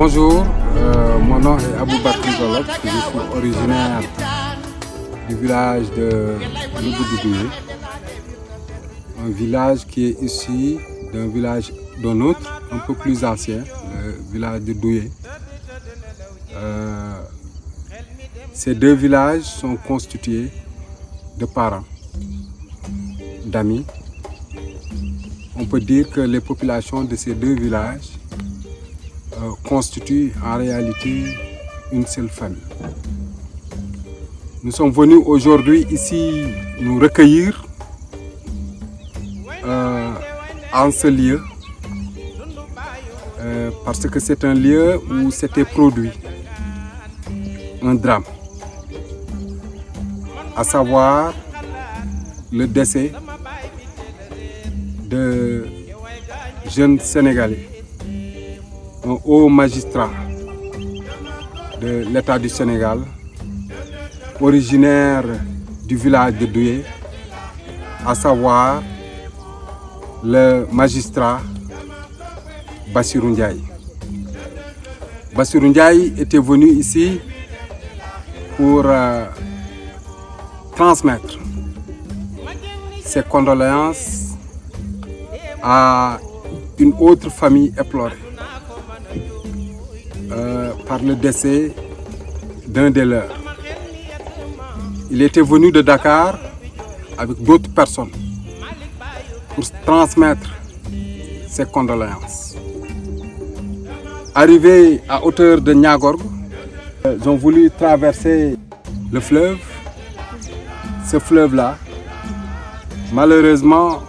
Bonjour, mon nom est Aboubakar Golok, je suis originaire du village de Leboudoudouyé, un village qui est issu d'un village d'un autre, un peu plus ancien, le village de Douye. Ces deux villages sont constitués de parents, d'amis. On peut dire que les populations de ces deux villages constituent en réalité une seule famille. Nous sommes venus aujourd'hui ici nous recueillir en ce lieu parce que c'est un lieu où s'était produit un drame, à savoir le décès de jeunes Sénégalais, un haut magistrat de l'État du Sénégal, originaire du village de Douye, à savoir le magistrat Bassirou Ndiaye. Bassirou Ndiaye était venu ici pour transmettre ses condoléances à une autre famille éplorée par le décès d'un des leurs. Il était venu de Dakar avec d'autres personnes pour transmettre ses condoléances. Arrivés à hauteur de Niagorgue, ils ont voulu traverser le fleuve. Ce fleuve-là, malheureusement,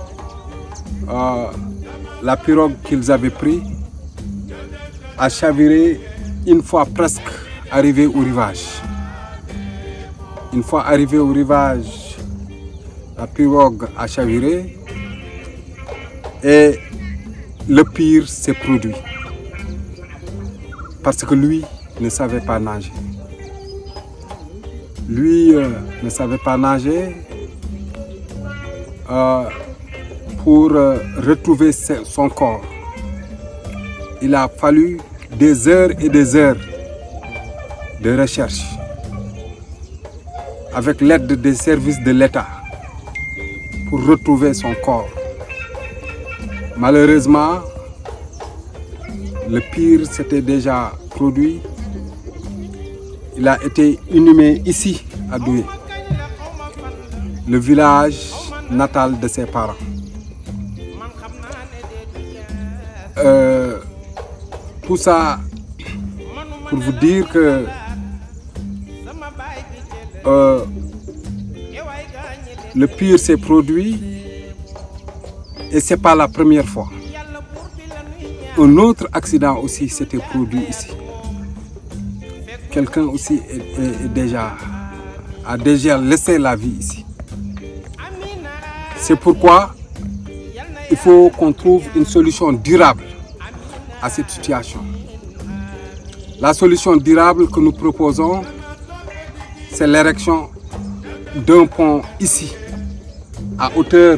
la pirogue qu'ils avaient prise a chaviré une fois presque arrivé au rivage. Une fois arrivé au rivage, la pirogue a chaviré et le pire s'est produit. Parce que lui ne savait pas nager. Lui ne savait pas nager. Pour retrouver son corps, il a fallu des heures et des heures de recherche avec l'aide des services de l'État pour retrouver son corps. Malheureusement, le pire s'était déjà produit. Il a été inhumé ici, à Douye, le village natal de ses parents. Tout ça pour vous dire que le pire s'est produit et c'est pas la première fois. Un autre accident aussi s'était produit ici. Quelqu'un aussi a déjà laissé la vie ici. C'est pourquoi il faut qu'on trouve une solution durable à cette situation. La solution durable que nous proposons, c'est l'érection d'un pont ici, à hauteur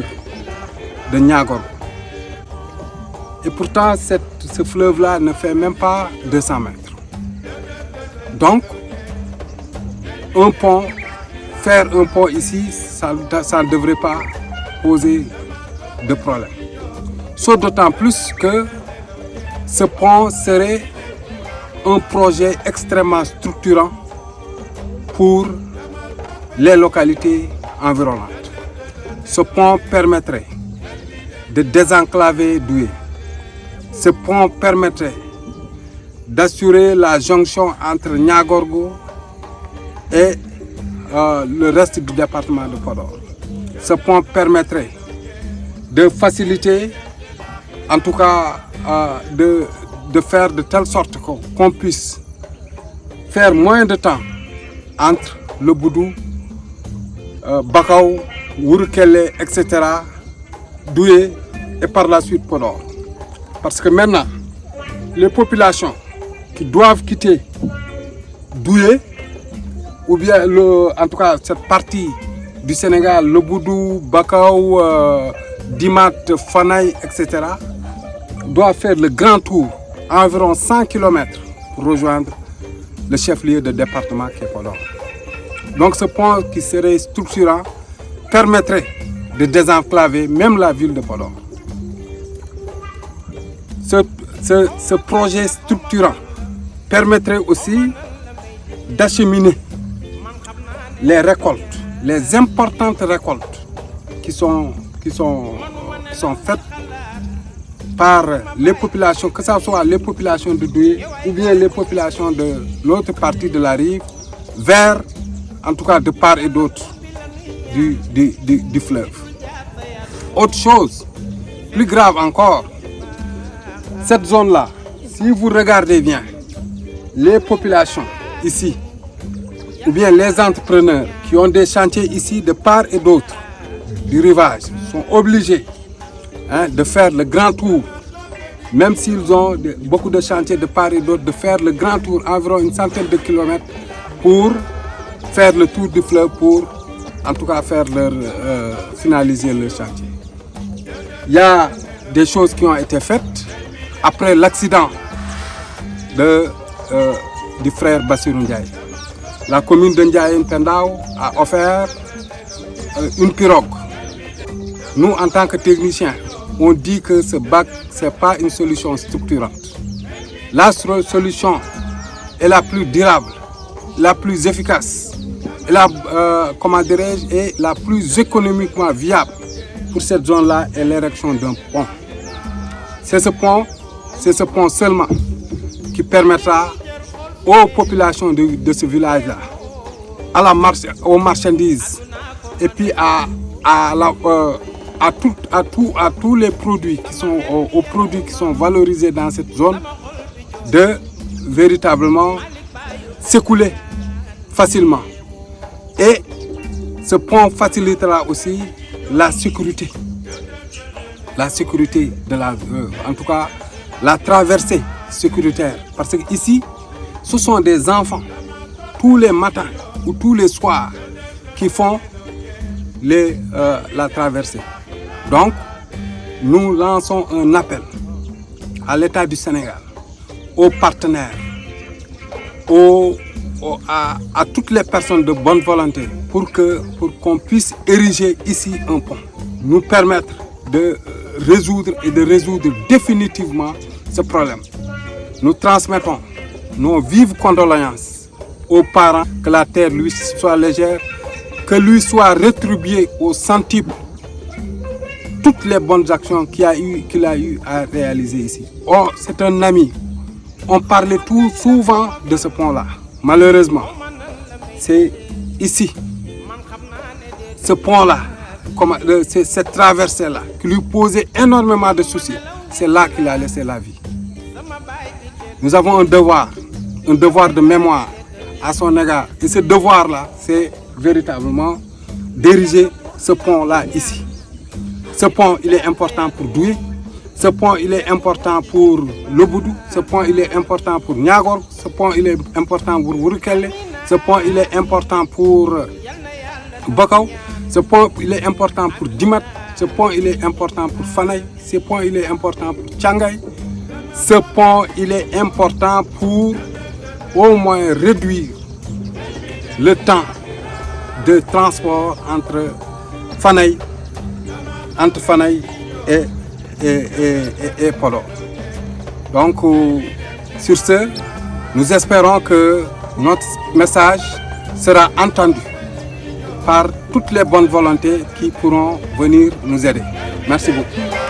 de Niagorgue. Et pourtant, ce fleuve-là ne fait même pas 200 mètres. Donc, faire un pont ici, ça ne devrait pas poser de problème. Sauf d'autant plus que ce pont serait un projet extrêmement structurant pour les localités environnantes. Ce pont permettrait de désenclaver Douye. Ce pont permettrait d'assurer la jonction entre Niagorgue et le reste du département de Podor. Ce pont permettrait de faciliter, en tout cas de faire de telle sorte qu'on puisse faire moins de temps entre le Boudou, Bakau, Wurukele, etc., Douye et par la suite Podor. Parce que maintenant, les populations qui doivent quitter Douye, ou bien en tout cas cette partie du Sénégal, le Boudou, Bakau, Dimat, Fanaï, etc., doivent faire le grand tour, environ 100 km pour rejoindre le chef-lieu de département qui est Podor. Donc ce pont qui serait structurant permettrait de désenclaver même la ville de Podor. Ce projet structurant permettrait aussi d'acheminer les récoltes, les importantes récoltes qui sont faites par les populations, que ce soit les populations de Doué ou bien les populations de l'autre partie de la rive, vers, en tout cas de part et d'autre du fleuve. Autre chose, plus grave encore, cette zone-là, si vous regardez bien, les populations ici, ou bien les entrepreneurs qui ont des chantiers ici de part et d'autre du rivage, sont obligés de faire le grand tour, même s'ils ont beaucoup de chantiers de part et d'autre, de faire le grand tour, environ une centaine de kilomètres, pour faire le tour du fleuve, pour en tout cas finaliser leur chantier. Il y a des choses qui ont été faites après l'accident du frère Bassirou Ndiaye. La commune de Ndiaye-Pendao a offert une pirogue. Nous, en tant que techniciens, on dit que ce bac, ce n'est pas une solution structurante. La solution est la plus durable, la plus efficace, et la plus économiquement viable pour cette zone-là est l'érection d'un pont. C'est ce pont seulement qui permettra aux populations de ce village-là, aux marchandises et puis à tous les produits aux produits qui sont valorisés dans cette zone, de véritablement s'écouler facilement. Et ce pont facilitera aussi la sécurité de en tout cas la traversée sécuritaire, parce que ici ce sont des enfants tous les matins ou tous les soirs qui font la traversée. Donc nous lançons un appel à l'État du Sénégal, aux partenaires, à toutes les personnes de bonne volonté pour qu'on puisse ériger ici un pont, nous permettre de résoudre définitivement ce problème. Nous transmettons nos vives condoléances aux parents, que la terre lui soit légère, que lui soit rétribué au centuple toutes les bonnes actions qu'il a eu à réaliser ici. Oh, c'est un ami. On parlait souvent de ce pont-là. Malheureusement, c'est ici, ce pont-là, cette traversée-là, qui lui posait énormément de soucis. C'est là qu'il a laissé la vie. Nous avons un devoir de mémoire à son égard. Et ce devoir-là, c'est véritablement d'ériger ce pont-là ici. Ce pont, il est important pour Doué. Ce pont, il est important pour Lobodou. Ce pont, il est important pour Niagor. Ce pont, il est important pour Wurukele. Ce pont, il est important pour Bakaw. Ce pont, il est important pour Dimat. Ce pont, il est important pour Fanay. Ce pont, il est important pour Tchangay. Ce pont, il est important pour au moins réduire le temps de transport entre Fanay et Podor. Donc, sur ce, nous espérons que notre message sera entendu par toutes les bonnes volontés qui pourront venir nous aider. Merci beaucoup.